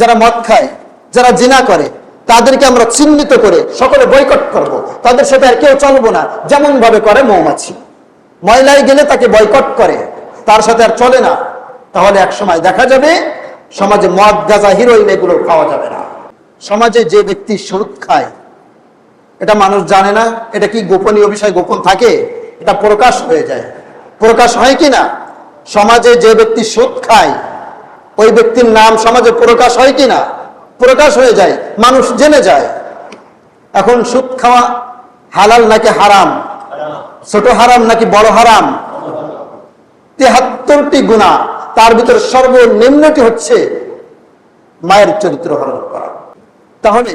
যারা মদ খায়, যারা জিনা করে, তাদেরকে আমরা চিহ্নিত করে সকলে বয়কট করব, তাদের সাথে আর কেউ চলবো না, যেমন ভাবে করে মৌমাছি। ময়লায় গেলে তাকে বয়কট করে, তার সাথে আর চলে না। তাহলে এক সময় দেখা যাবে সমাজে মদ, গাঁজা, হিরোইন এগুলো খাওয়া যাবে না। সমাজে যে ব্যক্তি সুদ খায়, এটা মানুষ জানে না, এটা কি গোপনীয় বিষয় গোপন থাকে? এটা প্রকাশ হয়ে যায়। প্রকাশ হয় কি না? সমাজে যে ব্যক্তি সুদ খায়, ওই ব্যক্তির নাম সমাজে প্রকাশ হয় কি না? প্রকাশ হয়ে যায়, মানুষ জেনে যায়। এখন সুদ খাওয়া হালাল নাকি হারাম? ছোট হারাম নাকি বড় হারাম? 73টি গুনাহ, তার ভিতরে সর্বনিম্নটি হচ্ছে মায়ের চরিত্র হরণ করা। তাহলে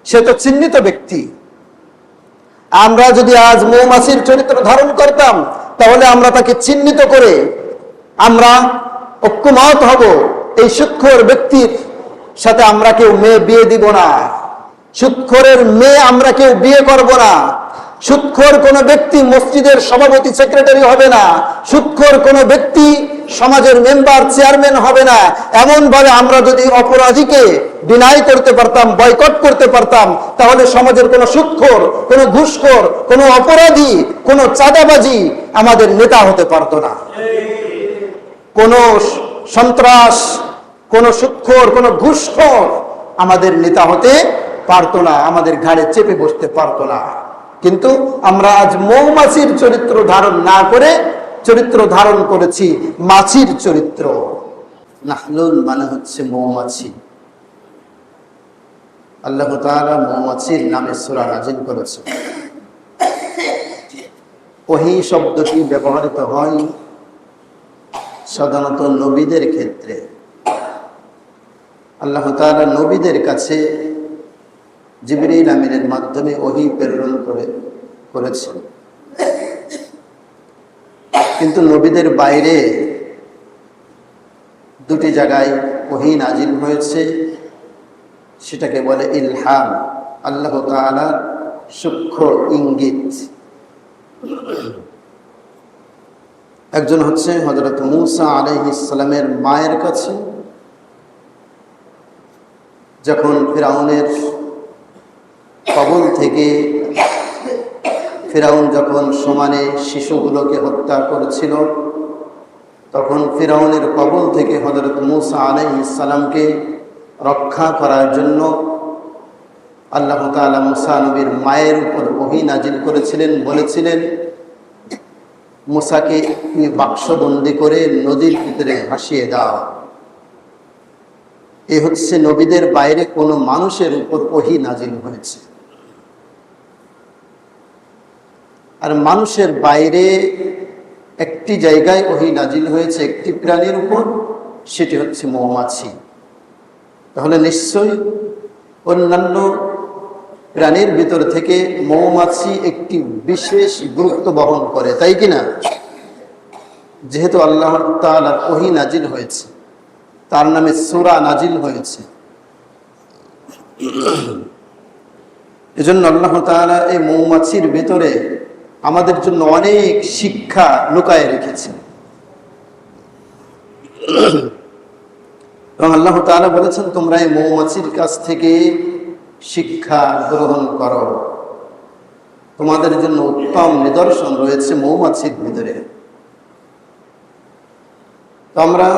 সে তো চিহ্নিত ব্যক্তি। আমরা যদি আজ মৌমাছির চরিত্র ধারণ করতাম, তাহলে আমরা তাকে চিহ্নিত করে আমরা ঐক্যমত হব, এই সুদখোর ব্যক্তির সাথে আমরা কেউ মেয়ে বিয়ে দিব না, সুদখোরের মেয়ে আমরা কেউ বিয়ে করব না, সুদখোর কোনো ব্যক্তি মসজিদের সভাপতি সেক্রেটারি হবে না, সুদখোর কোনো ব্যক্তি সমাজের মেম্বার চেয়ারম্যান হবে না। এমন ভাবে আমরা যদি অপরাধীকে ডিনাই করতে পারতাম, বয়কট করতে পারতাম, তাহলে সমাজের কোনো সুদখোর, কোনো ঘুষখোর, কোনো অপরাধী, কোনো চাঁদাবাজি আমাদের নেতা হতে পারতো না। কোনো সন্ত্রাস, কোনো সুদখোর, কোনো ঘুষখোর আমাদের নেতা হতে পারতো না, আমাদের ঘাড়ে চেপে বসতে পারতো না। কিন্তু আমরা আজ মৌমাছির চরিত্র ধারণ না করে চরিত্র ধারণ করেছি মাছির চরিত্র। নাহলুল মানে হচ্ছে মৌমাছি। আল্লাহ তাআলা মৌমাছির নামে সূরা নাযিল করেছেন। ওহী শব্দটি ব্যবহৃত হয় সাধারণত নবীদের ক্ষেত্রে। আল্লাহ তাআলা নবীদের কাছে জিবরীল আমিনের মাধ্যমে ওহী প্রেরণ করেছেন। কিন্তু নবীদের বাইরে দুটি জায়গায় ওহী নাজিল হয়েছে, সেটাকে বলে ইলহাম, আল্লাহ তাআলার সূক্ষ্ম ইঙ্গিত। একজন হচ্ছে হযরত মূসা আলাইহিস সালামের মায়ের কাছে, যখন ফিরআউনের কবল থেকে ফিরআউন যখন সমানে শিশুগুলোকে হত্যা করেছিল, তখন ফিরআউনের কবল থেকে হযরত মূসা আলাইহিস সালামকে রক্ষা করার জন্য আল্লাহ তাআলা মূসা নবীর মায়ের উপর ওহী নাজিল করেছিলেন, বলেছিলেন মূসাকে তুমি বাক্সবন্দি করে নদীর ভিতরে ভাসিয়ে দাও। এ হচ্ছে নবীদের বাইরে কোনো মানুষের উপর ওহী নাজিল হয়েছে। আর মানুষের বাইরে একটি জায়গায় ওহী নাজিল হয়েছে একটি প্রাণীর উপর, সেটি হচ্ছে মৌমাছি। তাহলে নিশ্চয়ই অন্যান্য প্রাণীর ভিতর থেকে মৌমাছি একটি বিশেষ গুরুত্ব বহন করে, তাই কিনা? যেহেতু আল্লাহ তাআলার ওহী নাজিল হয়েছে, তার নামে সূরা নাজিল হয়েছে, এজন্য আল্লাহ তাআলা এই মৌমাছির ভিতরে আমাদের জন্য অনেক শিক্ষা লুকায়ে রেখেছেন। এবং আল্লাহ তাআলা বলেছেন তোমরা এই মৌমাছির কাছ থেকে শিক্ষা গ্রহণ করো, তোমাদের জন্য উত্তম নিদর্শন রয়েছে মৌমাছির ভিতরে। তো আমরা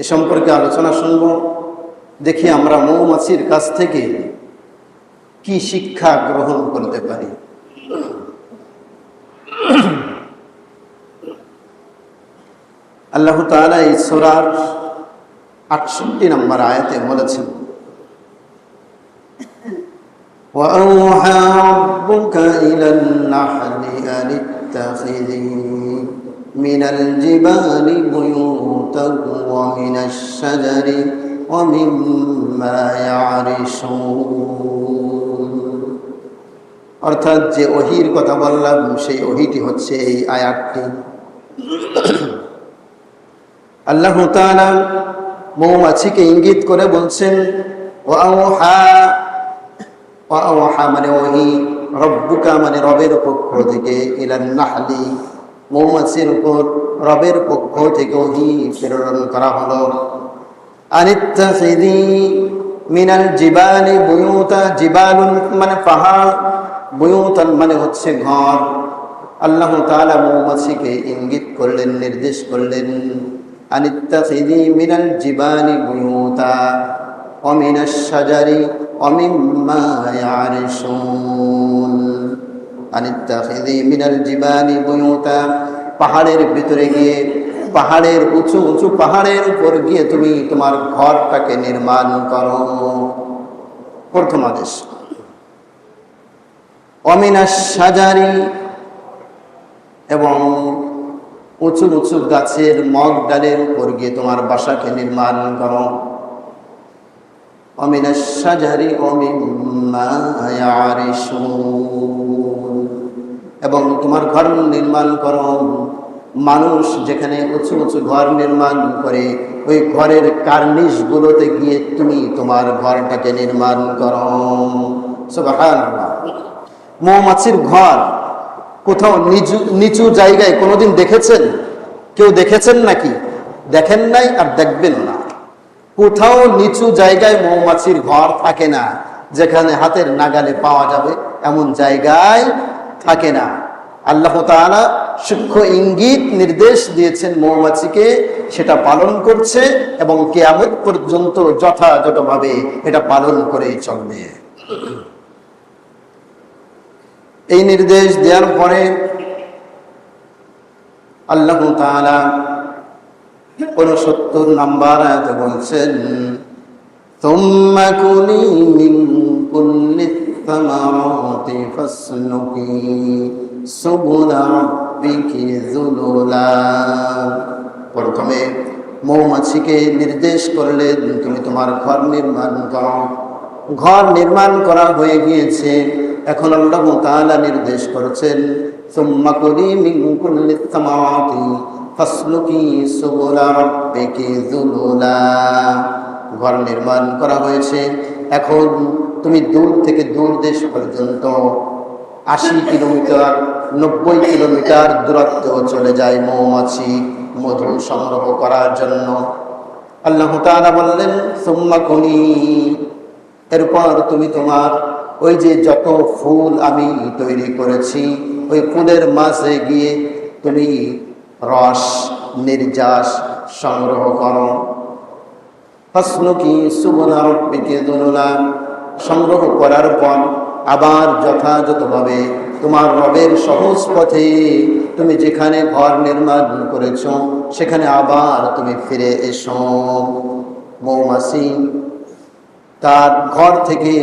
এ সম্পর্কে আলোচনা শুনব। দেখি আমরা মৌমাছির কাছ থেকে কি শিক্ষা গ্রহণ করতে পারি। আল্লাহ তাআলা এই সূরার 68 নম্বর আয়াতে বলেছেন, وَأَوْحَى رَبُّكَ إِلَى النَّحْلِ أَنِ اتَّخِذِي مِنَ الْجِبَالِ بُيُوتًا وَمِنَ الشَّجَرِ وَمِمَّا يَعْرِشُونَ। অর্থাৎ যে ওহীর কথা বললাম সেই ওহীটি হচ্ছে এই আয়াতটি। আল্লাহ তাআলা মৌমাছিকে ইঙ্গিত করে বলছেন ওয়া মানে ওহী, রব্বুকা মানে রবের পক্ষ থেকে, ইলান নাহলি মৌমাছির উপর রবের পক্ষ থেকে ওহী প্রেরণ করা হলো। আনিত্তাখিযি মিনাল জিবালি বুয়ুতা, জিবালুন মানে পাহাড়, বুয়ুতান মানে হচ্ছে ঘর। আল্লাহ তাআলা মৌমাছিকে ইঙ্গিত করলেন, নির্দেশ করলেন, আনিত্তাখিযি মিনাল জিবালি বুয়ুতা ওয়া মিনাশ শাজারি ওয়া মিম্মা ইয়ারিশুন। আনিত্তাখিযি মিনাল জিবালি বুয়ুতা, পাহাড়ের ভিতরে গিয়ে, পাহাড়ের উঁচু উঁচু পাহাড়ের উপর গিয়ে তুমি তোমার ঘরটাকে নির্মাণ করো। প্রথম আদেশ। ওয়া মিনাশ শাজারি, এবং উঁচু উঁচু গাছের মগ ডালের উপর গিয়ে তোমার বাসাকে নির্মাণ করো। ওয়া মিনাশ শাজারি ওয়া মিম্মা ইয়ারিশুন, এবং তোমার ঘর নির্মাণ করো। মানুষ যেখানে উঁচু উঁচু ঘর নির্মাণ করে, ওই ঘরের কার্নিশ গুলোতে গিয়ে তুমি তোমার ঘরটাকে নির্মাণ করো। সুবহানাল্লাহ। মৌমাছির ঘর কোথাও নিচু জায়গায় কোনোদিন দেখেছেন? কেউ দেখেছেন নাকি? দেখেন নাই আর দেখবেন না। কোথাও নিচু জায়গায় মৌমাছির ঘর থাকে না, যেখানে হাতের নাগালে পাওয়া যাবে এমন জায়গায় থাকে না। আল্লাহ তাআলা সূক্ষ্ম ইঙ্গিত নির্দেশ দিয়েছেন মৌমাছিকে, সেটা পালন করছে এবং কিয়ামত পর্যন্ত যথাযথভাবে এটা পালন করেই চলবে। এই নির্দেশ দেওয়ার পরে আল্লাহ তাআলা 69 নম্বর আয়াতে বলছেন, সুম্মা কুলি মিন কুল্লি সামারাতি ফাসলুকি সুবুলা রাব্বিকি যুলুলা। প্রথমে মৌমাছিকে নির্দেশ করলেন, তুমি তোমার ঘর নির্মাণ করো। ঘর নির্মাণ করা হয়ে গিয়েছে, এখন আল্লাহ তাআলা নির্দেশ করেছেন, সুম্মা কুলি মিন কুল্লি সামারাতি ফাসলুকি সুবুলা রাব্বিকি যুলুলা। ঘর নির্মাণ করা হয়েছে, এখন তুমি দূর থেকে দূর দেশ পর্যন্ত 80 কিলোমিটার 90 কিলোমিটার দূরত্ব চলে যায় মৌমাছি মধু সংগ্রহ করার জন্য। আল্লাহ তাআলা বললেন, সুম্মা কুলি, এরপর তুমি তোমার ওই যে যত ফুল আমি তৈরি করেছি, ওই ফুলের মাঝে গিয়ে তুমি রস নির্যাস সংগ্রহ করো। ফাসলুকি সুবুলা রাব্বিকি যুলুলা, সংগ্রহ করার পর আবার যথাযথভাবে তোমার রবের সহজ পথে তুমি যেখানে ঘর নির্মাণ করেছো সেখানে আবার তুমি ফিরে এসো। মৌমাছি তার ঘর থেকে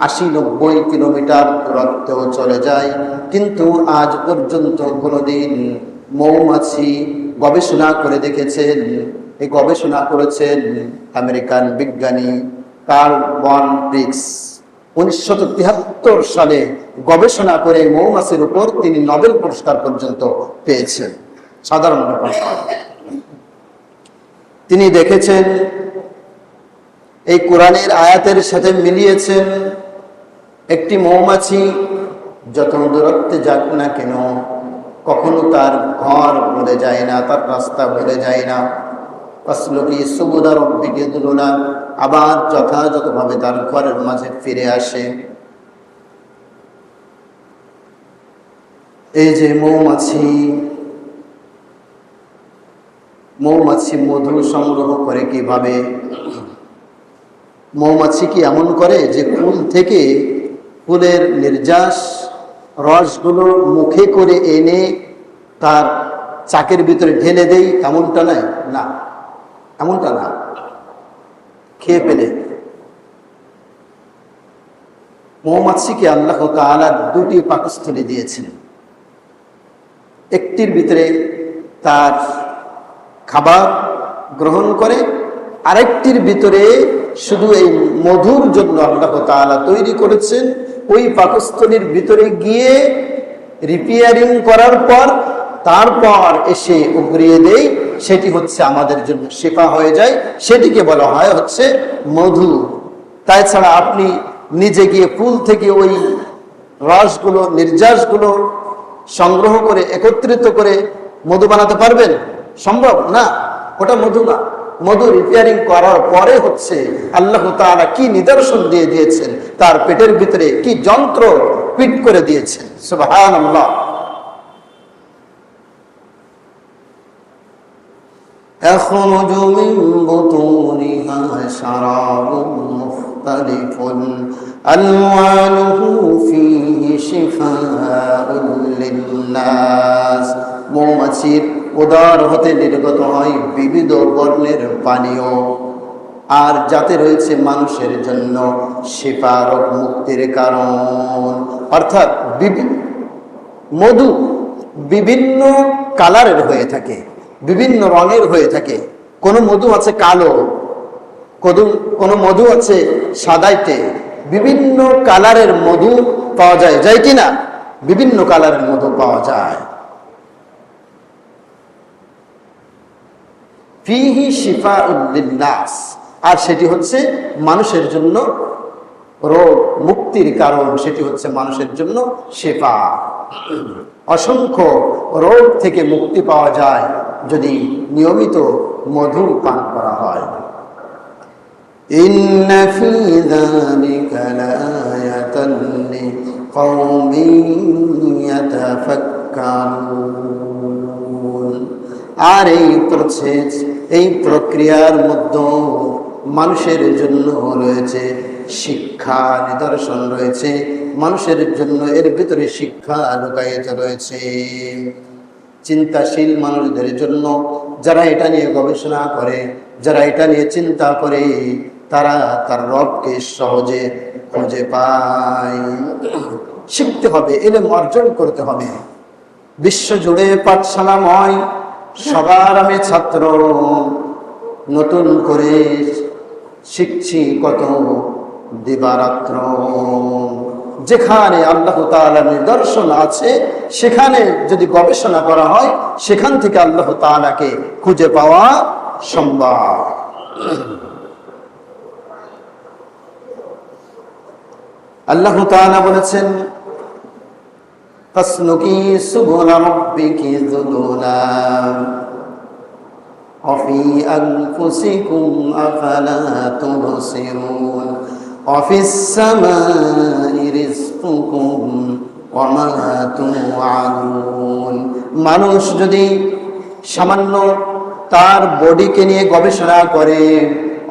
80-90 কিলোমিটার দূরত্ব চলে যায়, কিন্তু আজ পর্যন্ত কোনোদিন মৌমাছি গবেষণা করে দেখেছেন, এই গবেষণা করেছেন আমেরিকান বিজ্ঞানী কার্ল ভন প্রিক্স। 1973 সালে গবেষণা করে মৌমাছির উপর তিনি নোবেল পুরস্কার পর্যন্ত পেয়েছেন। সাধারণ ব্যাপার। তিনি দেখেছেন, এই কোরআনের আয়াতের সাথে মিলিয়েছেন, একটি মৌমাছি যত দূরত্বে যাক না কেন কখনো তার ঘর ভুলে যায় না, তার রাস্তা ভুলে যায় না। ফাসলুকি সুবুলা রাব্বিকি যুলুলা, আবার যথাযথভাবে তার ঘরের মাঝে ফিরে আসে। এই যে মৌমাছি মধু সংগ্রহ করে কিভাবে? মৌমাছি কি এমন করে যে ফুল থেকে ফুলের নির্যাস রসগুলো মুখে করে এনে তার চাকের ভিতরে ঢেলে দেই, এমনটা নয়, না, এমনটা না। খেয়ে ফেলে। মৌমাছিকে আল্লাহ তাআলা 2টি পাকস্থলী দিয়েছেন। একটির ভিতরে তার খাবার গ্রহণ করে, আরেকটির ভিতরে শুধু এই মধুর জন্য আল্লাহ তাআলা তৈরি করেছেন। ওই পাকস্থলীর ভিতরে গিয়ে রিপেয়ারিং করার পর তারপর এসে উগরিয়ে দেই, সেটি হচ্ছে আমাদের জন্য শিফা হয়ে যায়, সেটিকে বলা হয় হচ্ছে মধু। তাই ছাড়া আপনি নিজে গিয়ে ফুল থেকে ওই রসগুলো নির্যাসগুলো সংগ্রহ করে একত্রিত করে মধু বানাতে পারবেন? সম্ভব না, ওটা মধু না। মধু রিপেয়ারিং করার পরে হচ্ছে আল্লাহ তাআলা কি নিদর্শন দিয়ে দিয়েছেন, তার পেটের ভিতরে কি যন্ত্র ফিট করে দিয়েছেন। সুবহানাল্লাহ। يخرج من بطونها شراب مختلف ألوانه فيه شفاء للناس। মৌমাছির উদর হতে নির্গত হয় বিবিধ বর্ণের পানীয়, আর যাতে রয়েছে মানুষের জন্য শিফা, রোগ মুক্তির কারণ। অর্থাৎ মধু বিভিন্ন কালারের হয়ে থাকে, বিভিন্ন রঙের হয়ে থাকে। কোন মধু আছে কালো, কোন মধু আছে সাদাইতে, বিভিন্ন কালারের মধু পাওয়া যায়, যায় কিনা? বিভিন্ন কালারের মধু পাওয়া যায়। ফিহি শিফাউল লিন্নাস, আর সেটি হচ্ছে মানুষের জন্য রোগ মুক্তির কারণ, সেটি হচ্ছে মানুষের জন্য শিফা। অসংখ্য রোগ থেকে মুক্তি পাওয়া যায় যদি নিয়মিত মধু পান করা হয়। ইন্না ফী যালিকা লাআয়াতান লিকাওমিন ইয়াতাফাক্কারুন। আর এই প্রক্রিয়ার মধ্যে মানুষের জন্য রয়েছে শিক্ষা, নিদর্শন রয়েছে মানুষের জন্য, এর ভিতরে শিক্ষা লুকায়িত রয়েছে। চিন্তাশীল মানুষদের জন্য, যারা এটা নিয়ে গবেষণা করে, যারা এটা নিয়ে চিন্তা করে, তারা তার রবকে সহজে খুঁজে পায়। শিখতে হবে, ইলম অর্জন করতে হবে। বিশ্বজুড়ে পাঠশালাময়, সবার আমি ছাত্র, নতুন করে শিখছি কত দিবারাত্র। যেখানে আল্লাহ তাআলার নিদর্শন আছে সেখানে যদি গবেষণা করা হয়, সেখান থেকে আল্লাহ তাআলাকে খুঁজে পাওয়া সম্ভব। আল্লাহ তাআলা বলেছেন, ফাসলুকি সুবুলা রাব্বিকি যুলুলা وفي أنفسكم أفلا تبصرون وفي السماء رزقكم وما توعدون। মানুষ যদি সামান্য তার বডিকে নিয়ে গবেষণা করে,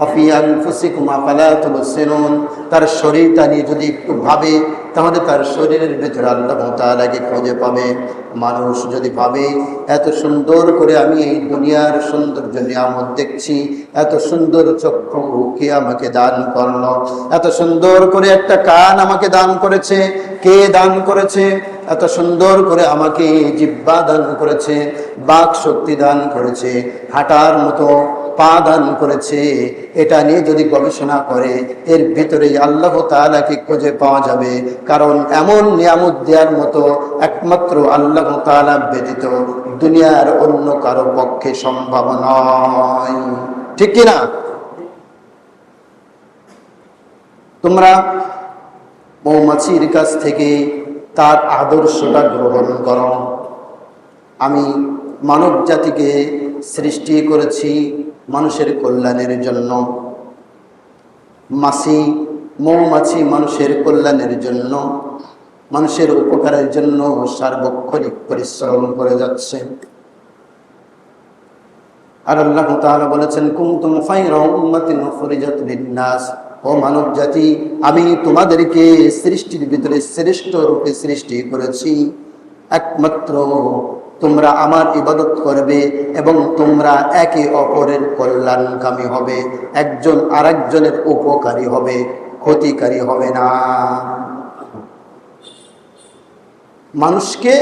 অফি আনফুসিকুম আফালা তুবসিরুন, তার শরীরটা নিয়ে যদি একটু ভাবে, তাহলে তার শরীরের ভিতরে আল্লাহ তাআলাকে খুঁজে পাবে। মানুষ যদি ভাবে এত সুন্দর করে আমি এই দুনিয়ার সৌন্দর্য নিয়ামত দেখছি, এত সুন্দর চক্ষু কে আমাকে দান করলো, এত সুন্দর করে একটা কান আমাকে দান করেছে, কে দান করেছে, এত সুন্দর করে আমাকে জিহ্বা দান করেছে, বাক শক্তি দান করেছে, হাঁটার মতো পা দান করেছে, এটা নিয়ে যদি গবেষণা করে, এর ভিতরেই আল্লাহ তাআলাকে খুঁজে পাওয়া যাবে। কারণ এমন নিয়ামত দেওয়ার মতো একমাত্র আল্লাহ তাআলা ব্যতীত দুনিয়ার অন্য কারো পক্ষে সম্ভব নয়। ঠিক কিনা? তোমরা মৌমাছির কাছ থেকে তার আদর্শটা গ্রহণ করো। আমি মানব জাতিকে সৃষ্টি করেছি মানুষের কল্যাণের জন্য। মৌমাছি মানুষের কল্যাণের জন্য, মানুষের উপকারের জন্য সার্বক্ষণিক পরিশ্রম করে যাচ্ছে। আর আল্লাহ তাআলা বলেছেন, কুনতুম খায়রা উম্মাতিন উখরিজাত লিন-নাস, ও মানব জাতি, আমি তোমাদেরকে সৃষ্টির ভিতরে শ্রেষ্ঠ রূপে সৃষ্টি করেছি। একমাত্র তোমরা আমার ইবাদত করবে এবং তোমরা একে অপরের কল্যাণকামী হবে, একজন আরেকজনের উপকারী হবে, ক্ষতিকারী হবে না। মানুষকে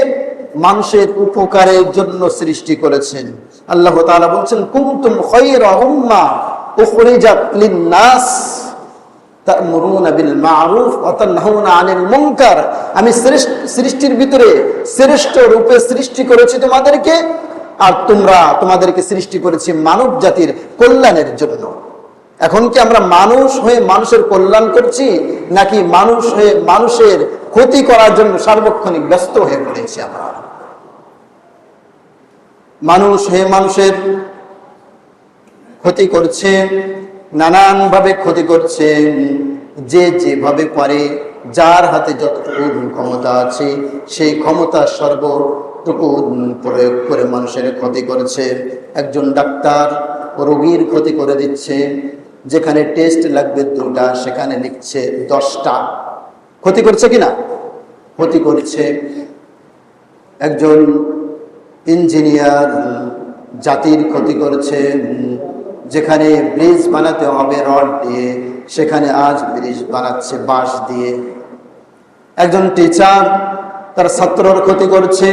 মানুষের উপকারের জন্য সৃষ্টি করেছেন। আল্লাহ তাআলা বলছেন, কুনতুম খায়রা উম্মাহ উখরিজাত লিন-নাস তা'মুরুনা বিল মা'রুফ ওয়া তানহাউনা আনিল মুনকার। আমি সৃষ্টির ভিতরে শ্রেষ্ঠ রূপে সৃষ্টি করেছি তোমাদেরকে, আর তোমাদেরকে সৃষ্টি করেছি মানব জাতির কল্যাণের জন্য। এখন কি আমরা মানুষ হয়ে মানুষের কল্যাণ করছি, নাকি মানুষ হয়ে মানুষের ক্ষতি করার জন্য সার্বক্ষণিক ব্যস্ত হয়ে পড়েছি? আমরা মানুষ হয়ে মানুষের ক্ষতি করছে, নানানভাবে ক্ষতি করছে। যে যেভাবে পারে, যার হাতে যতটুকু ক্ষমতা আছে সেই ক্ষমতা সর্বটুকু প্রয়োগ করে মানুষের ক্ষতি করেছে। একজন ডাক্তার রোগীর ক্ষতি করে দিচ্ছে, যেখানে টেস্ট লাগবে 2টা সেখানে লিখছে 10টা। ক্ষতি করছে কিনা? ক্ষতি করছে। একজন ইঞ্জিনিয়ার জাতির ক্ষতি করেছে, যেখানে ব্রিজ বানাতে হবে রড দিয়ে সেখানে আজ ব্রিজ বানাচ্ছে বাঁশ দিয়ে। একজন টিচার তার ছাত্রর ক্ষতি করছে,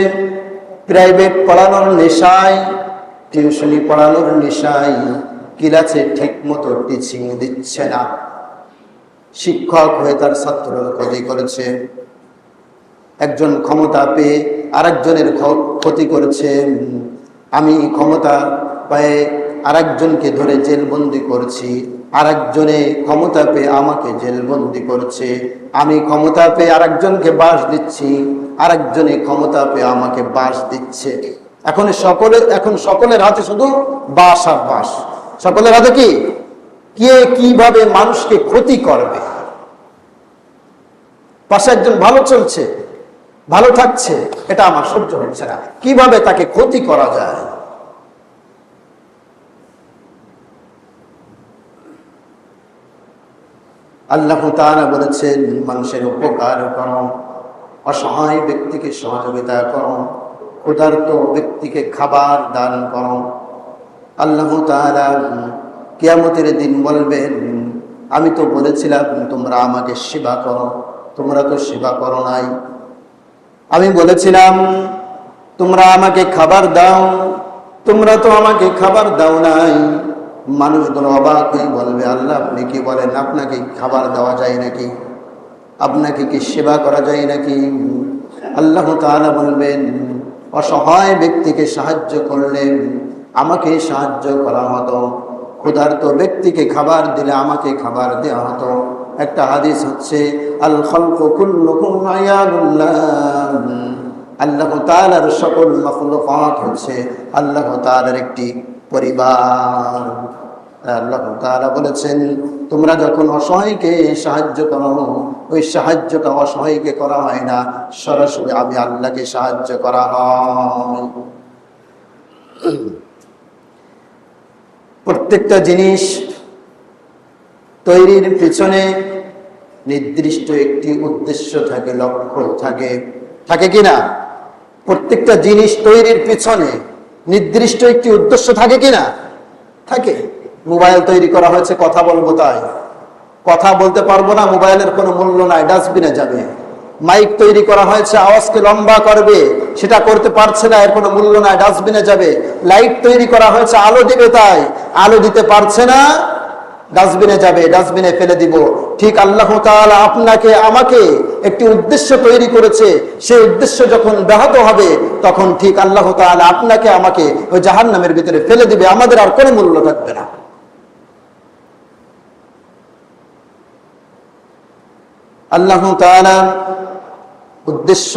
প্রাইভেট পড়ানোর নেশায়, টিউশনি পড়ানোর নেশায় ক্লাসে ঠিক মতো টিচিং দিচ্ছে না, শিক্ষক হয়ে তার ছাত্রর ক্ষতি করেছে। একজন ক্ষমতা পেয়ে আরেকজনের ক্ষতি করেছে। আমি ক্ষমতা পেয়ে আরেকজনকে ধরে জেলবন্দি করছি, আরেকজনে ক্ষমতা পেয়ে আমাকে জেলবন্দি করছে। আমি ক্ষমতা পেয়ে আরেকজনকে বাস দিচ্ছি, আরেকজনে ক্ষমতা পেয়ে আমাকে বাস দিচ্ছে। এখন সকলের হাতে শুধু বাস আর বাস। সকলের হাতে কি? কে কিভাবে মানুষকে ক্ষতি করবে। পাশে একজন ভালো চলছে, ভালো থাকছে, এটা আমার সহ্য হচ্ছে না, কিভাবে তাকে ক্ষতি করা যায়। আল্লাহ তাআলা বলেছেন, মানুষের উপকার করো, অসহায় ব্যক্তিকে সহযোগিতা করো, ক্ষুধার্ত ব্যক্তিকে খাবার দান করো। আল্লাহ তাআলা কিয়ামতের দিন বলবেন, আমি তো বলেছিলাম তোমরা আমাকে সেবা করো, তোমরা তো সেবা করো নাই। আমি বলেছিলাম তোমরা আমাকে খাবার দাও, তোমরা তো আমাকে খাবার দাও নাই। মানুষগুলো অবাক হয়ে বলবে, আল্লাহ আপনি কি বলেন? আপনাকে খাবার দেওয়া যায় নাকি? আপনাকে কি সেবা করা যায় নাকি? আল্লাহ তাআলা বলবেন, অসহায় ব্যক্তিকে সাহায্য করলে আমাকে সাহায্য করা হতো, ক্ষুধার্ত ব্যক্তিকে খাবার দিলে আমাকে খাবার দেওয়া হতো। একটা হাদিস হচ্ছে, আল খালকু কুল্লুকুম আয়াদুল্লাহ, আল্লাহ তাআলার সকল মাখলুকাত হচ্ছে আল্লাহ তাআলার একটি পরিবার। আল্লাহ তাআলা বলেছেন, তোমরা যখন অসহায়কে সাহায্য করো, ওই সাহায্যটা অসহায়কে করা হয় না, সরাসরি আমি আল্লাহকে সাহায্য করা হয়। প্রত্যেকটা জিনিস তৈরির পিছনে নির্দিষ্ট একটি উদ্দেশ্য থাকে, লক্ষ্য থাকে, থাকে কিনা? প্রত্যেকটা জিনিস তৈরির পিছনে নির্দিষ্ট একটি উদ্দেশ্য থাকে কিনা? থাকে। মোবাইল তৈরি করা হয়েছে কথা বলবো তাই, কথা বলতে পারবো না, মোবাইলের কোনো মূল্য নাই, ডাস্টবিনে যাবে। মাইক তৈরি করা হয়েছে আওয়াজকে লম্বা করবে, সেটা করতে পারছে না, এর কোনো মূল্য নাই, ডাস্টবিনে যাবে। লাইট তৈরি করা হয়েছে আলো দিবে তাই, আলো দিতে পারছে না, ডাস্টবিনে যাবে, ডাস্টবিনে ফেলে দিব। ঠিক আল্লাহ তাআলা আপনাকে আমাকে একটি উদ্দেশ্য তৈরি করেছে, সেই উদ্দেশ্য যখন ব্যাহত হবে তখন ঠিক আল্লাহ তাআলা আপনাকে আমাকে ওই জাহান্নামের ভিতরে ফেলে দিবে, আমাদের আর কোনো মূল্য থাকবে না। আল্লাহ তাআলা উদ্দেশ্য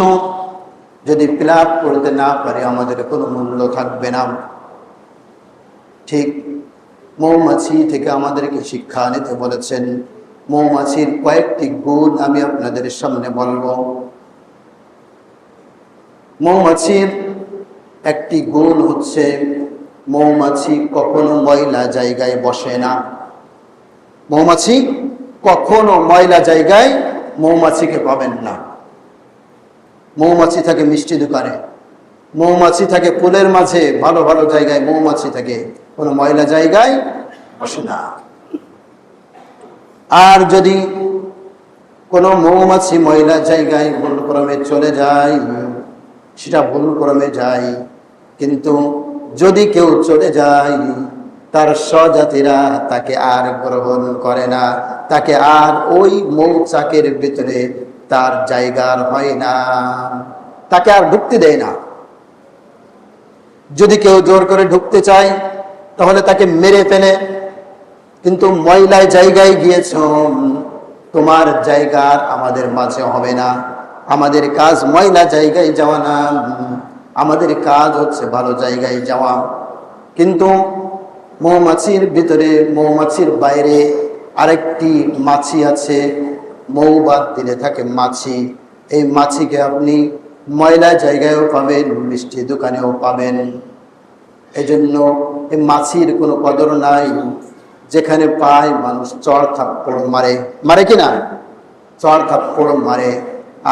যদি ফিলাপ করতে না পারে আমাদের কোনো মূল্য থাকবে না। ঠিক মৌমাছি থেকে আমাদেরকে শিক্ষা নিতে বলেছেন। মৌমাছির কয়েকটি গুণ আমি আপনাদের সামনে বলবো। মৌমাছির একটি গুণ হচ্ছে, মৌমাছি কখনো ময়লা জায়গায় বসে না। মৌমাছি কখনো ময়লা জায়গায় মৌমাছিকে পাবেন না। মৌমাছি থাকে মিষ্টি দোকানে, মৌমাছি থাকে ফুলের মাঝে, ভালো ভালো জায়গায় মৌমাছি থাকে, কোনো ময়লা জায়গায় বসে না। আর যদি কোনো মৌমাছি ময়লা জায়গায় ভুলক্রমে চলে যায়, সেটা ভুলক্রমে যায়, কিন্তু যদি কেউ চলে যায় তার স্বজাতিরা তাকে আর গ্রহণ করে না, তাকে আর ওই মৌচাকের ভিতরে তার জায়গার হয় না, তাকে আর ঢুকতে দেয় না। যদি কেউ জোর করে ঢুকতে চায় তাহলে তাকে মেরে ফেলে। কিন্তু ময়লায় জায়গায় গিয়েছ, তোমার জায়গা আমাদের মাঝে হবে না। আমাদের কাজ ময়লা জায়গায় যাওয়া না, আমাদের কাজ হচ্ছে ভালো জায়গায় যাওয়া। কিন্তু মৌমাছির ভিতরে, মৌমাছির বাইরে আরেকটি মাছি আছে, মৌ বাদ দিলে থাকে মাছি। এই মাছিকে আপনি ময়লা জায়গায়ও পাবেন, মিষ্টি দোকানেও পাবেন। এজন্য এই মাছির কোনো কদর নাই। যেখানে পায় মানুষ চড় থাপ্পড় মারে, মারে কিনা? চড় থাপ্পড় মারে।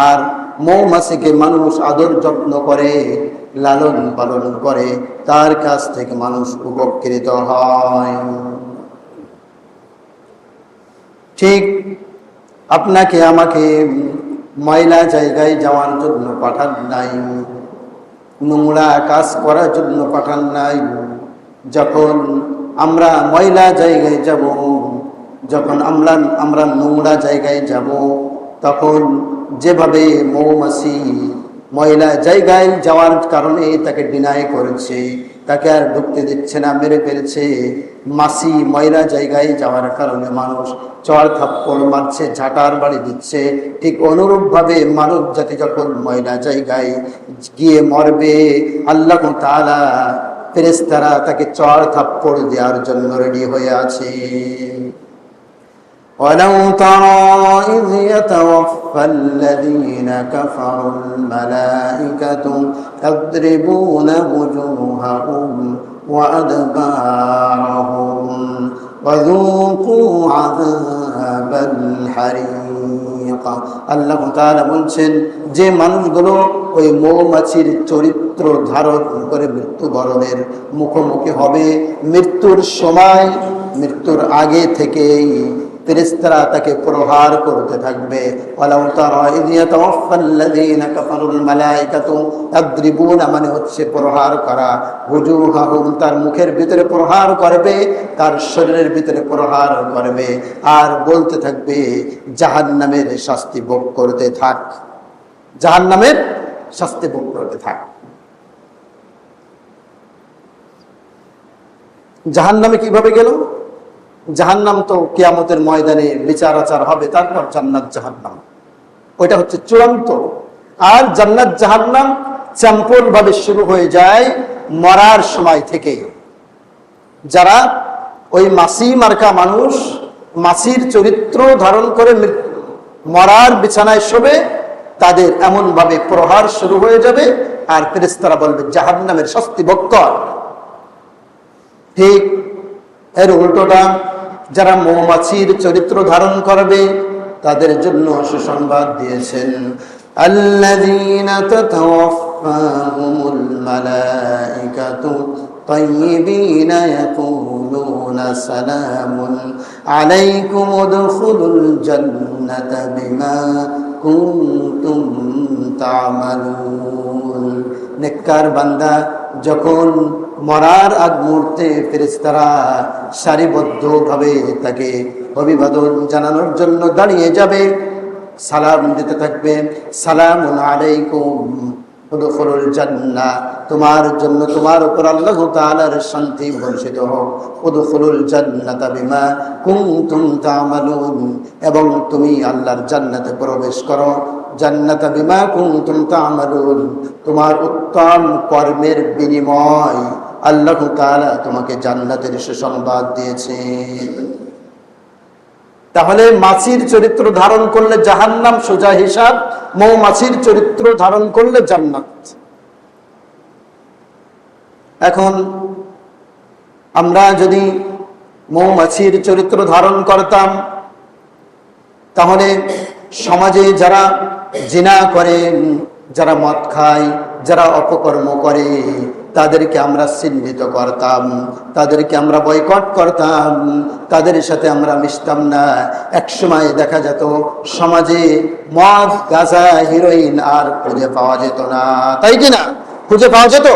আর মৌমাছিকে মানুষ আদর যত্ন করে, লালন পালন করে, তার কাছ থেকে মানুষ উপকৃত হয়। ঠিক আপনাকে আমাকে ময়লা জায়গায় যাওয়ার জন্য পাঠান নাই, নোংরা কাজ করার জন্য পাঠান নাই। যখন আমরা ময়লা জায়গায় যাব, যখন আমরা নোংরা জায়গায় যাব, তখন যেভাবে মৌমাছি ময়লা জায়গায় যাওয়ার কারণে তাকে ডিনাই করেছে, তাকে আর ঢুকতে দিচ্ছে না, মেরে ফেলছে, মাছি ময়লা জায়গায় যাওয়ার কারণে মানুষ চড় থাপ্পড় মারছে, ঝাঁটার বাড়ি দিচ্ছে। ঠিক অনুরূপভাবে মানব জাতি যখন ময়লা জায়গায় গিয়ে মরবে, আল্লাহ তাআলা ফেরেশতারা তাকে চড় থাপ্পড় দেওয়ার জন্য রেডি হয়ে আছে। ولو ترى إذ يتوفى الذين كفروا الملائكة يضربون وجوههم وأدبارهم وذوقوا عذاب الحريق। আল্লাহ তাআলা বলছেন, যে মানুষগুলো ওই মৌমাছির চরিত্র ধারণ করে মৃত্যুবরণের মুখোমুখি হবে, মৃত্যুর সময়, মৃত্যুর আগে থেকেই ফেরেশতারা তাকে প্রহার করতে থাকবে। ওয়ালাউ তারা ইয ইয়াতাওয়াফাল্লাযীনা কাফারুল মালায়েকাতু ইয়াদরিবুনা, মানে হচ্ছে প্রহার করা, ওযুহাহুম, তার মুখের ভিতরে প্রহার করবে, তার শরীরের ভিতরে প্রহার করবে, আর বলতে থাকবে জাহান্নামের শাস্তি ভোগ করতে থাক, জাহান্নামের শাস্তি ভোগ করতে থাক। জাহান্নামে কিভাবে গেল? জাহান্নাম তো কিয়ামতের ময়দানে বিচার আচার হবে, তারপর জান্নাত জাহান্নাম, ওইটা হচ্ছে চূড়ান্ত। আর জান্নাত জাহান্নাম চ্যাম্পল ভাবে শুরু হয়ে যায় মরার সময় থেকে। যারা ওই মাছি মার্কা মানুষ, মাছির চরিত্র ধারণ করে মরার বিছানায় শোবে, তাদের এমন ভাবে প্রহার শুরু হয়ে যাবে, আর ফেরেশতারা বলবে জাহান্নামের শাস্তি ভোগ কর। ঠিক এর উল্টোটা, যারা মৌমাছির চরিত্র ধারণ করবে, তাদের জন্য সুসংবাদ দিয়েছেন, আল্লাযীনা তাতাওয়াফাহুমুল মালাইকাতু তাইয়্যিবিনা ইয়াকুলুনা সালামুন আলাইকুম উদখুলুল জান্নাতা বিমা কুনতুম তা'মালুন। নেককার বান্দা যখন মরার আগ মুহূর্তে ফেরেশতারা সারিবদ্ধভাবে তাকে অভিবাদন জানানোর জন্য দাঁড়িয়ে যাবে, সালাম দিতে থাকবে, সালামুন আলাইকুম উদখুলুল জান্নাহ, তোমার জন্য, তোমার উপর আল্লাহ তাআলার শান্তি বর্ষিত হোক, উদখুলুল জান্নাতা বিমা কুনতুম তা'মালুন, এবং তুমি আল্লাহর জান্নাতে প্রবেশ করো, জান্নাতা বিমা কুনতুম তা'মালুন, তোমার উত্তম কর্মের বিনিময় আল্লাহ তাআলা তোমাকে জান্নাতের সুসংবাদ দিয়েছে। তাহলে মাছির চরিত্র ধারণ করলে জাহান্নাম সোজা হিসাব, মৌমাছির চরিত্র ধারণ করলে জান্নাত। এখন আমরা যদি মৌমাছির চরিত্র ধারণ করতাম, তাহলে সমাজে যারা জিনা করে, যারা মদ খায়, যারা অপকর্ম করে, তাদেরকে আমরা চিহ্নিত করতাম, তাদেরকে আমরা বয়কট করতাম, তাদের সাথে আমরা মিশতাম না। একসময় দেখা যেত সমাজে মদ, গাঁজা, হিরোইন আর খুঁজে পাওয়া যেত না, তাই কিনা? খুঁজে পাওয়া যেত।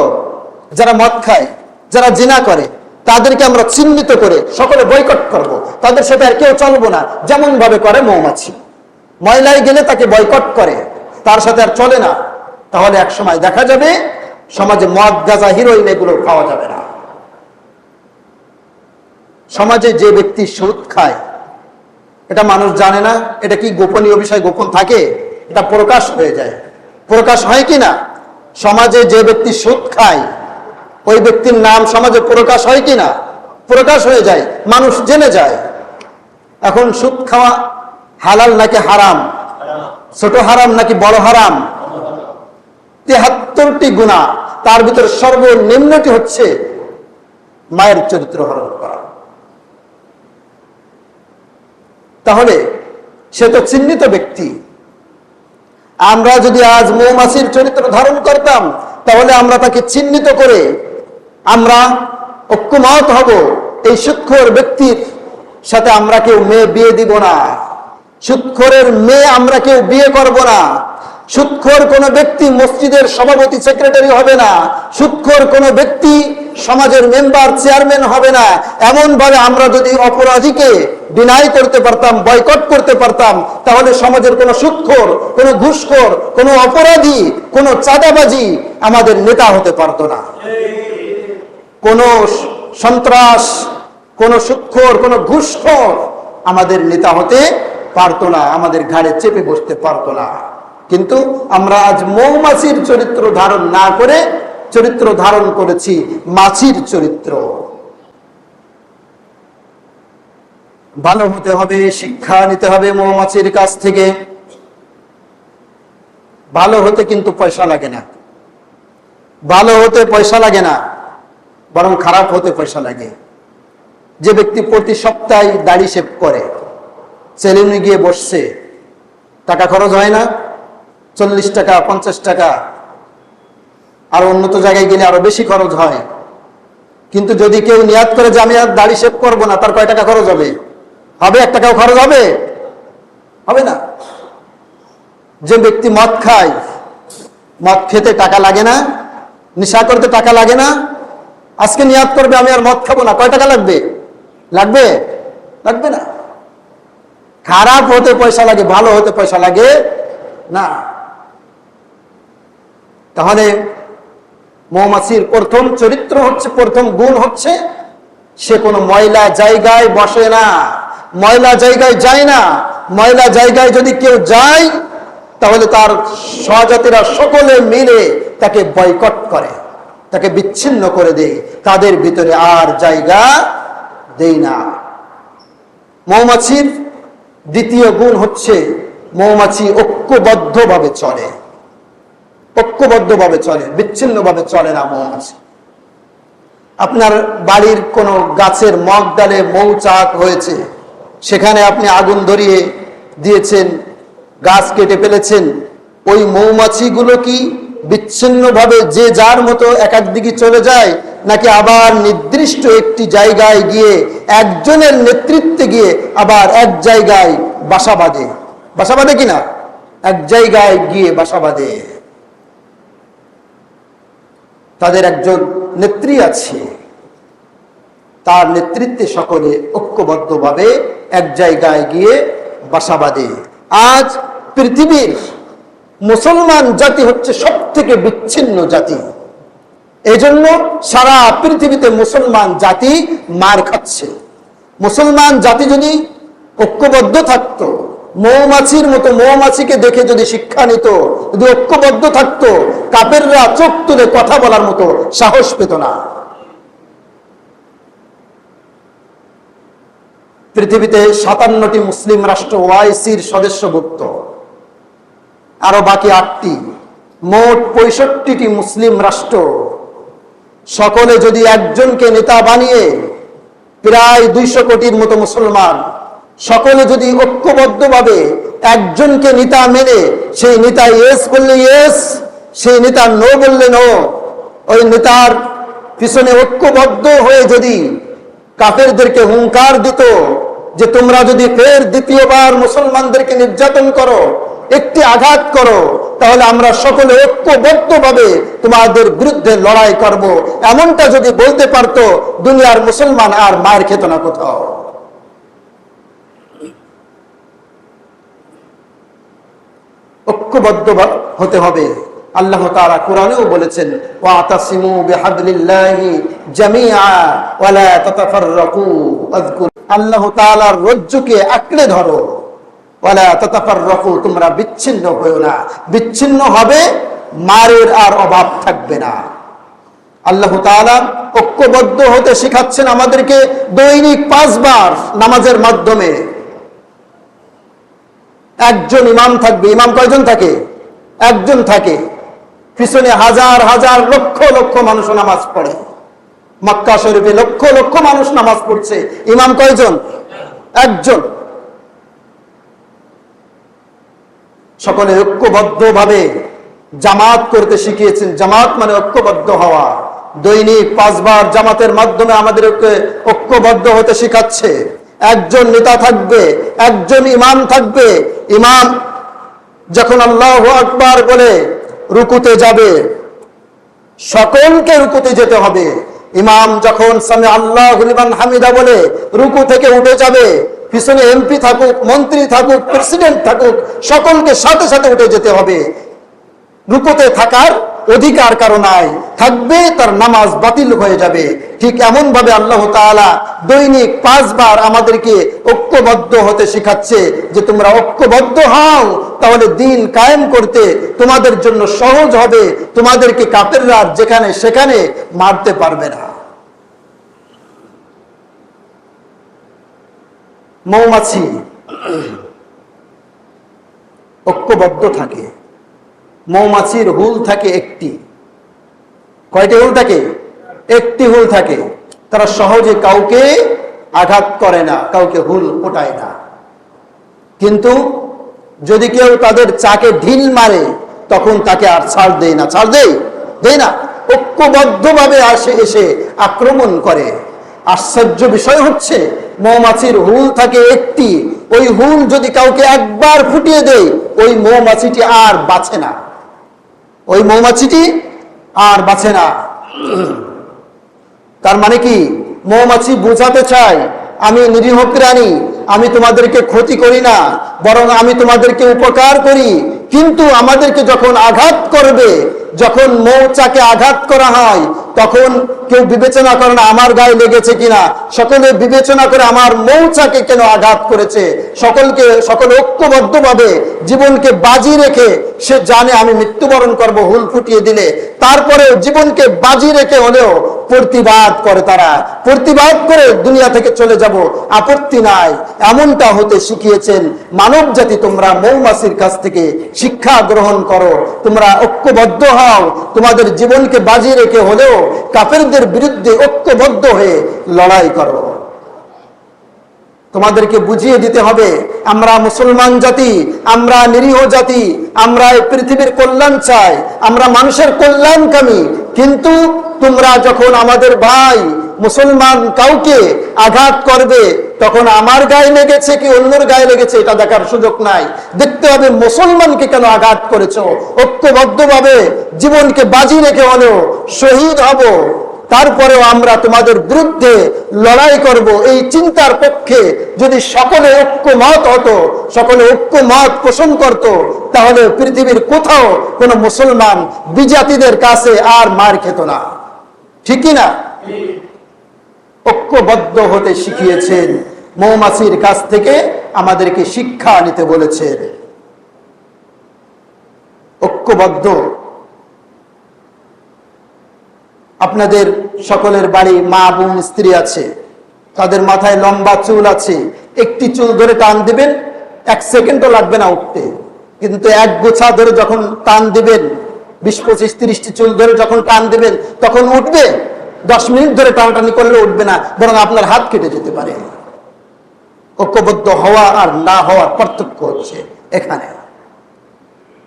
যারা মদ খায়, যারা জিনা করে, তাদেরকে আমরা চিহ্নিত করে সকলে বয়কট করব, তাদের সাথে আর কেউ চলবো না, যেমন ভাবে করে মৌমাছি। ময়লায় গেলে তাকে বয়কট করে, তার সাথে আর চলে না। তাহলে এক সময় দেখা যাবে সমাজে মদ, গাঁজা, হিরোইন এগুলো পাওয়া যাবে না। সমাজে যে ব্যক্তি সুদ খায়, এটা মানুষ জানে না, এটা কি গোপনীয় বিষয় গোপন থাকে? এটা প্রকাশ হয়ে যায়, প্রকাশ হয় কি না? সমাজে যে ব্যক্তি সুদ খায়, ওই ব্যক্তির নাম সমাজে প্রকাশ হয় কি না? প্রকাশ হয়ে যায়, মানুষ জেনে যায়। এখন সুদ খাওয়া হালাল নাকি হারাম? ছোট হারাম নাকি বড় হারাম? 73টি গুনাহ, তার ভিতরে সর্বনিম্নটি হচ্ছে মায়ের চরিত্র হরণ করা। তাহলে সে তো চিহ্নিত ব্যক্তি। আমরা যদি আজ মৌমাছির চরিত্র ধারণ করতাম, তাহলে আমরা তাকে চিহ্নিত করে আমরা ঐক্যমত হব, এই সুদখোর ব্যক্তির সাথে আমরা কেউ মেয়ে বিয়ে দিব না, সুদখোরের মেয়ে আমরা কেউ বিয়ে করব না, সুদখোর কোন ব্যক্তি মসজিদের সভাপতি সেক্রেটারি হবে না, সুদখোর কোন ব্যক্তি সমাজের মেম্বার চেয়ারম্যান হবে না। এমন ভাবে আমরা যদি অপরাধীকে ডিনাই করতে পারতাম, বয়কট করতে পারতাম, তাহলে সমাজের কোন সুদখোর, কোন ঘুষখোর, কোন অপরাধী, কোন চাঁদাবাজি আমাদের নেতা হতে পারতো না। কোন সন্ত্রাস, কোন সুদখোর, কোন ঘুষখোর আমাদের নেতা হতে পারতো না, আমাদের ঘাড়ে চেপে বসতে পারতো না। কিন্তু আমরা আজ মৌমাছির চরিত্র ধারণ না করে চরিত্র ধারণ করেছি মাছির চরিত্র। ভালো হতে হবে, শিক্ষা নিতে হবে মৌমাছির কাছ থেকে। ভালো হতে কিন্তু পয়সা লাগে না, ভালো হতে পয়সা লাগে না, বরং খারাপ হতে পয়সা লাগে। যে ব্যক্তি প্রতি সপ্তাহে দাড়ি শেভ করে, সেলুনে গিয়ে বসছে, টাকা খরচ হয় না? 40 টাকা, 50 টাকা, আর উন্নত জায়গায় গেলে আরো বেশি খরচ হয়। কিন্তু যদি কেউ নিয়াত করে যে আমি আর দাড়ি শেভ করবো না, তার কয় টাকা খরচ হবে? হবে 1 টাকাও খরচ হবে? হবে না। যে ব্যক্তি মদ খায়, মদ খেতে টাকা লাগে না, নেশা করতে টাকা লাগে না, আজকে নিয়াত করবে আমি আর মদ খাবো না, কয় টাকা লাগবে? লাগবে? লাগবে না। খারাপ হতে পয়সা লাগে, ভালো হতে পয়সা লাগে না। তাহলে মৌমাছির প্রথম চরিত্র হচ্ছে, প্রথম গুণ হচ্ছে, সে কোনো ময়লা জায়গায় বসে না, ময়লা জায়গায় যায় না। ময়লা জায়গায় যদি কেউ যায়, তাহলে তার সহজাতিরা সকলে মিলে তাকে বয়কট করে, তাকে বিচ্ছিন্ন করে দেয়, তাদের ভিতরে আর জায়গা দেয় না। মৌমাছির দ্বিতীয় গুণ হচ্ছে, মৌমাছি ঐক্যবদ্ধভাবে চলে, ঐক্যবদ্ধভাবে চলে, বিচ্ছিন্নভাবে চলে না মৌমাছি। আপনার বাড়ির কোনো গাছের মগ ডালে মৌচাক হয়েছে, সেখানে আপনি আগুন ধরিয়ে দিয়েছেন, গাছ কেটে ফেলেছেন, ওই মৌমাছিগুলো কি বিচ্ছিন্নভাবে যে যার মতো এক দিকে চলে যায়, নাকি আবার নির্দিষ্ট একটি জায়গায় গিয়ে একজনের নেতৃত্বে গিয়ে আবার এক জায়গায় বাসা বাঁধে? বাসা বাঁধে কিনা? এক জায়গায় গিয়ে বাসা বাঁধে। তাদের একজন নেত্রী আছে, তার নেতৃত্বে সকলে ঐক্যবদ্ধভাবে এক জায়গায় গিয়ে বাসা বাঁধে। আজ পৃথিবীর মুসলমান জাতি হচ্ছে সব থেকে বিচ্ছিন্ন জাতি। এজন্য সারা পৃথিবীতে মুসলমান জাতি মার খাচ্ছে। মুসলমান জাতি যদি ঐক্যবদ্ধ থাকতো, মৌমাছির মতো মৌমাছিকে দেখে যদি শিক্ষা নিত, যদি ঐক্যবদ্ধ থাকতো, কাফেররা চোখ তুলে কথা বলার মতো সাহস পেত না। পৃথিবীতে 57টি মুসলিম রাষ্ট্র ওআইসির সদস্যভুক্ত, আরো বাকি 8টি, মোট 65টি মুসলিম রাষ্ট্র। সকলে যদি একজনকে নেতা বানিয়ে, প্রায় 200 কোটির মতো মুসলমান, সকলে যদি ঐক্যবদ্ধভাবে একজনকে নেতা মেনে, সেই নেতা ইয়েস বললে ইয়েস, সেই নেতা নো বললে নো, ওই নেতার পিছনে ঐক্যবদ্ধ হয়ে যদি কাফেরদেরকে হুঙ্কার দিত যে তোমরা যদি ফের দ্বিতীয়বার মুসলমানদেরকে নির্যাতন করো, একটি আঘাত করো, তাহলে আমরা সকলে ঐক্যবদ্ধভাবে তোমাদের বিরুদ্ধে লড়াই করব, এমনটা যদি বলতে পারতো, দুনিয়ার মুসলমান আর মার খেত না কোথাও। ঐক্যবদ্ধ হতে হবে। আল্লাহ তাআলা কোরআনেও বলেছেন, ওয়াতাসিমু বিহাবলিল্লাহি জামিআ ওয়া লা তাতাফাররাকু। আল্লাহ তাআলার রজ্জুকে আঁকড়ে ধরো, ওয়া লা তাতাফাররাকু, তোমরা বিচ্ছিন্ন হয়ো না। বিচ্ছিন্ন হবে, মারের আর অভাব থাকবে না। আল্লাহ তাআলা ঐক্যবদ্ধ হতে শেখাচ্ছেন আমাদেরকে দৈনিক 5 বার নামাজের মাধ্যমে। একজন ইমাম থাকবে। ইমাম কয়জন থাকে? একজন থাকে। পিছনে হাজার হাজার লক্ষ লক্ষ মানুষ নামাজ পড়ে। মক্কা শরীফে লক্ষ লক্ষ মানুষ নামাজ পড়ছে, ইমাম কয়জন? একজন। সকলে ঐক্যবদ্ধভাবে জামাত করতে শিখিয়েছেন। জামাত মানে ঐক্যবদ্ধ হওয়া। দৈনিক 5 বার জামাতের মাধ্যমে আমাদেরকে ঐক্যবদ্ধ হতে শেখাচ্ছে। একজন নেতা থাকবে, একজন ইমাম থাকবে। ইমাম যখন আল্লাহু আকবার বলে রুকুতে যাবে, সকলকে রুকুতে যেতে হবে। ইমাম যখন সামি আল্লাহু লিমান হামিদা বলে রুকু থেকে উঠে যাবে, পিছনে এমপি থাকুক, মন্ত্রী থাকুক, প্রেসিডেন্ট থাকুক, সকলকে সাথে সাথে উঠে যেতে হবে। রুকুতে থাকার অধিকার কারো নাই, থাকবে তার নামাজ বাতিল হয়ে যাবে। ঠিক এমন ভাবে আল্লাহ তাআলা দৈনিক 5 বার আমাদেরকে ঐক্যবদ্ধ হতে শেখাচ্ছে যে তোমরা ঐক্যবদ্ধ হও, তাহলে দিন কায়েম করতে তোমাদের জন্য সহজ হবে। তোমাদেরকে কাফেররা যেখানে সেখানে মারতে পারবে না। মৌমাছি ঐক্যবদ্ধ থাকে। মৌমাছির হুল থাকে একটি। কয়টি হুল থাকে? একটি হুল থাকে। তারা সহজে কাউকে আঘাত করে না, কাউকে হুল ফোটায় না। কিন্তু যদি কেউ তাদের চাকে ঢিল মারে, তখন তাকে আর ছাড় দেয় না। ছাড় দেয় না, ঐক্যবদ্ধভাবে এসে আক্রমণ করে। আশ্চর্য বিষয় হচ্ছে, মৌমাছির হুল থাকে একটি। ওই হুল যদি কাউকে একবার ফুটিয়ে দেয়, ওই মৌমাছিটি আর বাঁচে না। ওই মৌমাছিটি আর বাঁচে না। তার মানে কি? মৌমাছি বোঝাতে চায়, আমি নিরীহ প্রাণী, আমি তোমাদেরকে ক্ষতি করি না, বরং আমি তোমাদেরকে উপকার করি। কিন্তু আমাদেরকে যখন আঘাত করবে, যখন মৌচাকে আঘাত করা হয়, তখন কেউ বিবেচনা করে না আমার গায়ে লেগেছে কিনা, সকলে বিবেচনা করে আমার মৌচাকে কেন আঘাত করেছে। সকলে ঐক্যবদ্ধভাবে জীবনকে বাজি রেখে, সে জানে আমি মৃত্যুবরণ করব হুল ফুটিয়ে দিলে, তারপরেও জীবনকে বাজি রেখে হলেও প্রতিবাদ করে। তারা প্রতিবাদ করে দুনিয়া থেকে চলে যাব, আপত্তি নাই। এমনটা হতে শিখিয়েছেন মানব জাতি। তোমরা মৌমাছির কাছ থেকে শিক্ষা গ্রহণ করো, তোমরা ঐক্যবদ্ধ হও, তোমাদের জীবনকে বাজি রেখে হলেও কাফেরদের বিরুদ্ধে ঐক্যবদ্ধ হয়ে লড়াই করো। তোমাদেরকে বুঝিয়ে দিতে হবে আমরা মুসলমান জাতি, আমরা নিরীহ জাতি, আমরা এই পৃথিবীর কল্যাণ চাই, আমরা মানুষের কল্যাণকামী। কিন্তু তোমরা যখন আমাদের ভাই মুসলমান কাউকে আঘাত করবে, তখন আমার গায়ে লেগেছে কি অন্যের গায়ে লেগেছে এটা দেখার সুযোগ নাই। দেখতে হবে মুসলমানকে কেন আঘাত করেছো। ঐক্যবদ্ধভাবে জীবনকে বাজি রেখে হলেও শহীদ হব, তারপরেও আমরা তোমাদের বিরুদ্ধে লড়াই করব। এই চিন্তার পক্ষে যদি সকলে ঐক্যমত হতো, সকলে ঐক্যমত পোষণ করত, তাহলে পৃথিবীর কোথাও কোনো মুসলমান বিজাতিদের কাছে আর মার খেত না। ঠিক না? ঐক্যবদ্ধ হতে শিখিয়েছেন। মৌমাছির কাছ থেকে আমাদেরকে শিক্ষা নিতে বলেছেন। ঐক্যবদ্ধ। আপনাদের সকলের বাড়ি মা বোন স্ত্রী আছে, তাদের মাথায় লম্বা চুল আছে। একটি চুল ধরে টান দিবেন, 1 সেকেন্ডও লাগবে না উঠতে। কিন্তু এক গোছা ধরে যখন টান দিবেন, 20, 25, 30টি চুল ধরে যখন টান দিবেন, তখন উঠবে। 10 মিনিট ধরে টানাটানি করলে উঠবে না, বরং আপনার হাত কেটে যেতে পারে। ঐক্যবদ্ধ হওয়া আর না হওয়ার পার্থক্য হচ্ছে এখানে।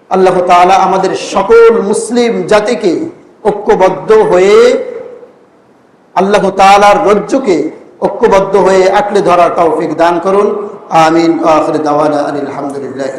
আল্লাহ তাআলা আমাদের সকল মুসলিম জাতিকে ঐক্যবদ্ধ হয়ে আল্লাহ তাআলার রজ্জুকে ঐক্যবদ্ধ হয়ে আঁকড়ে ধরার তৌফিক দান করুন। আমিন। আখির দাওয়ানা আলহামদুলিল্লাহ।